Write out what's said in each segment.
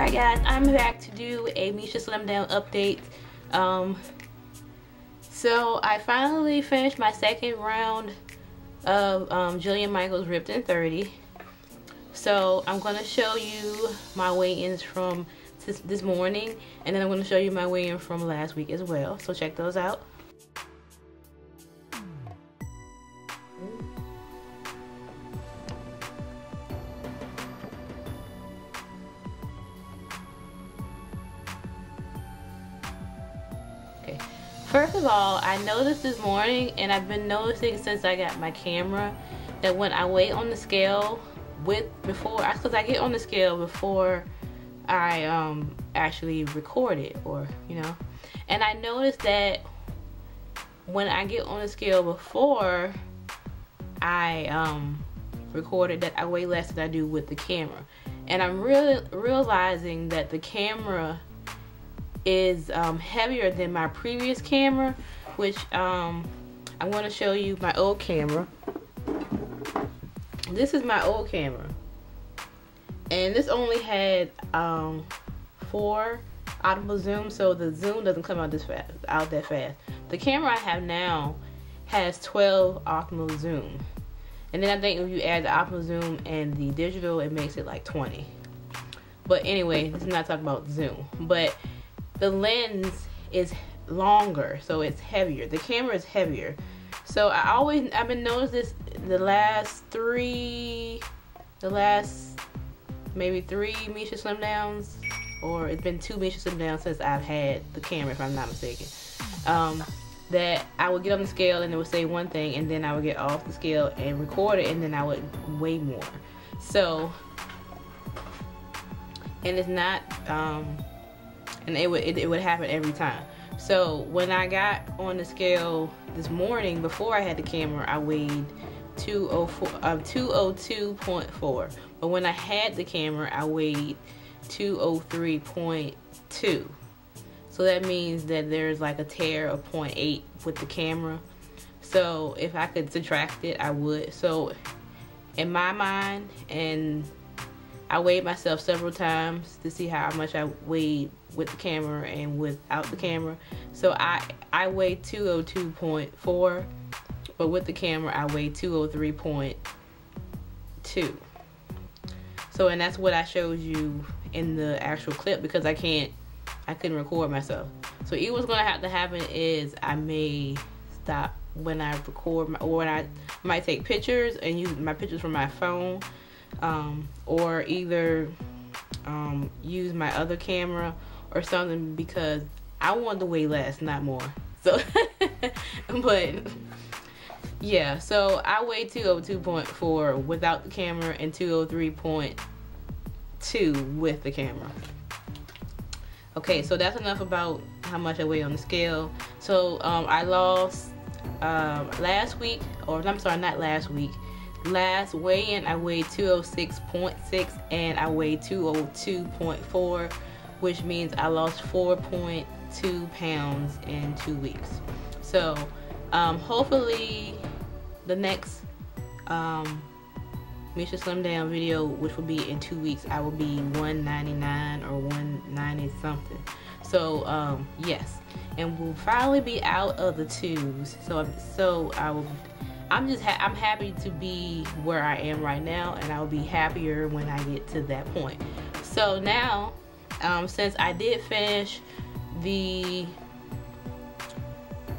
Alright guys, I'm back to do a MeshaSlimDown update. So I finally finished my second round of Jillian Michaels Ripped in 30. So I'm going to show you my weigh-ins from this morning, and then I'm going to show you my weigh-in from last week as well. So check those out. Okay. First of all, I noticed this morning, and I've been noticing since I got my camera, that when I weigh on the scale because I get on the scale before I actually record it, or and I noticed that when I get on the scale before I recorded, that I weigh less than I do with the camera. And I'm really realizing that the camera is heavier than my previous camera, which I want to show you my old camera. This is my old camera, and this only had 4 optical zoom, so the zoom doesn't come out that fast. The camera I have now has 12 optimal zoom, and then I think if you add the optimal zoom and the digital, it makes it like 20. But anyway, this is not talking about zoom, but the lens is longer, so it's heavier. The camera is heavier. So I've been noticing this the last maybe 3 MeshaSlimDowns, or it's been 2 MeshaSlimDowns since I've had the camera, if I'm not mistaken. That I would get on the scale and it would say one thing, and then I would get off the scale and record it, and then I would weigh more. So, and it's not, and it would happen every time. So when I got on the scale this morning before I had the camera, I weighed 202.4. But when I had the camera, I weighed 203.2. So that means that there's like a tear of 0.8 with the camera. So if I could subtract it, I would. So in my mind, and I weighed myself several times to see how much I weighed with the camera and without the camera. So I weighed 202.4, but with the camera I weighed 203.2. So, and that's what I showed you in the actual clip, because I couldn't record myself. So either what's gonna have to happen is I may stop when I record, or when I might take pictures and use my pictures from my phone, or either use my other camera or something, because I want to weigh less, not more. So but yeah, so I weighed 202.4 without the camera and 203.2 with the camera. Okay, so that's enough about how much I weigh on the scale. So I lost last week, or I'm sorry, not last week, last weigh-in I weighed 206.6 and I weighed 202.4, which means I lost 4.2 pounds in 2 weeks. So hopefully the next MeshaSlimDown video, which will be in 2 weeks, I will be 199 or 190 something. So yes, and we'll finally be out of the tubes. I'm happy to be where I am right now, and I'll be happier when I get to that point. So now, since I did finish the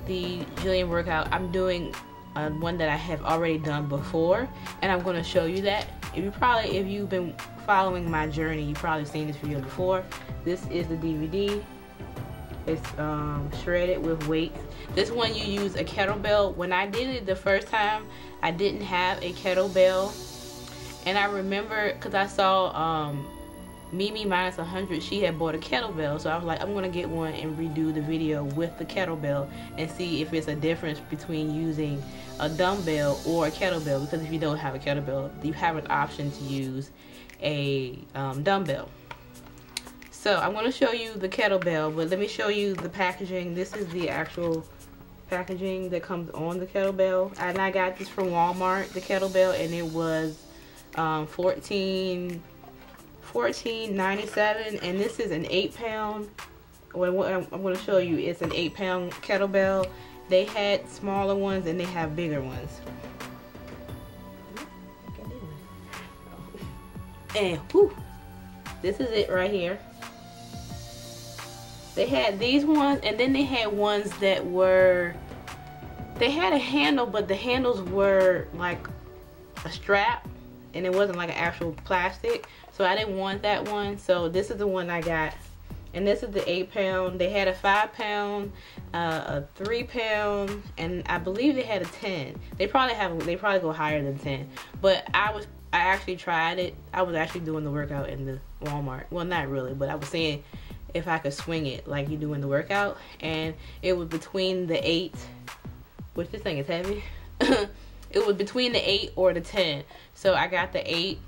Jillian workout, I'm doing one that I have already done before, and I'm going to show you that. If you've been following my journey, you've probably seen this video before. This is the DVD. It's shredded with weights. This one you use a kettlebell. When I did it the first time, I didn't have a kettlebell, and I remember because I saw Mimi Minus 100, she had bought a kettlebell, so I was like, I'm gonna get one and redo the video with the kettlebell and see if it's a difference between using a dumbbell or a kettlebell, because if you don't have a kettlebell, you have an option to use a dumbbell. So I'm going to show you the kettlebell, but let me show you the packaging. This is the actual packaging that comes on the kettlebell, and I got this from Walmart, the kettlebell, and it was $14.49 $14.97, and this is an 8-pound. What I'm going to show you is an 8-pound kettlebell. They had smaller ones and they have bigger ones. And whew, this is it right here. They had these ones, and then they had ones that were, they had a handle, but the handles were like a strap, and it wasn't like an actual plastic, so I didn't want that one. So this is the one I got, and this is the 8-pound. They had a 5-pound, a 3-pound, and I believe they had a 10. They probably go higher than 10, but I actually tried it. I was actually doing the workout in the Walmart. Well, not really, but I was seeing if I could swing it like you do in the workout, and it was between the 8, which this thing is heavy. It was between the 8 or the 10, so I got the 8.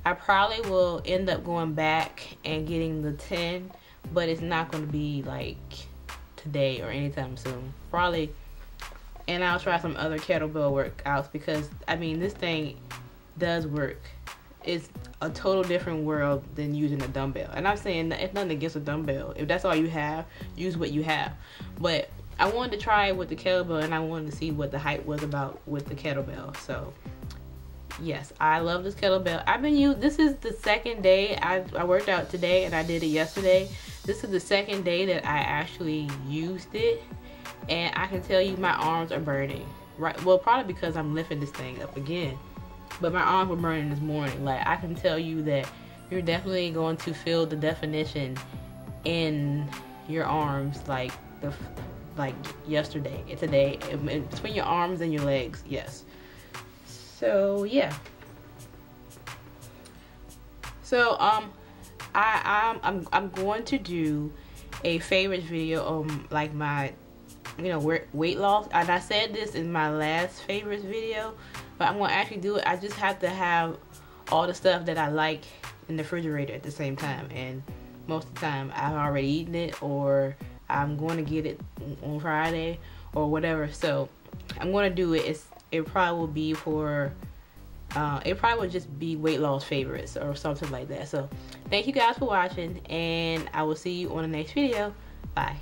I probably will end up going back and getting the 10, but it's not going to be like today or anytime soon. Probably, and I'll try some other kettlebell workouts, because I mean, this thing does work. It's a total different world than using a dumbbell, and I'm saying that it's nothing against a dumbbell. If that's all you have, use what you have. But I wanted to try it with the kettlebell, and I wanted to see what the hype was about with the kettlebell. So yes, I love this kettlebell. This is the second day. I worked out today and I did it yesterday. This is the second day that I actually used it, and I can tell you my arms are burning. Right, well, probably because I'm lifting this thing up again, but my arms were burning this morning. Like, I can tell you that you're definitely going to feel the definition in your arms like yesterday and today, between your arms and your legs. Yes. So yeah. So I'm going to do a favorites video on like my weight loss, and I said this in my last favorites video, but I'm gonna actually do it. I just have to have all the stuff that I like in the refrigerator at the same time, and most of the time I've already eaten it, or I'm going to get it on Friday or whatever. So I'm going to do it. It probably will be for it probably will just be weight loss favorites or something like that. So thank you guys for watching, and I will see you on the next video. Bye.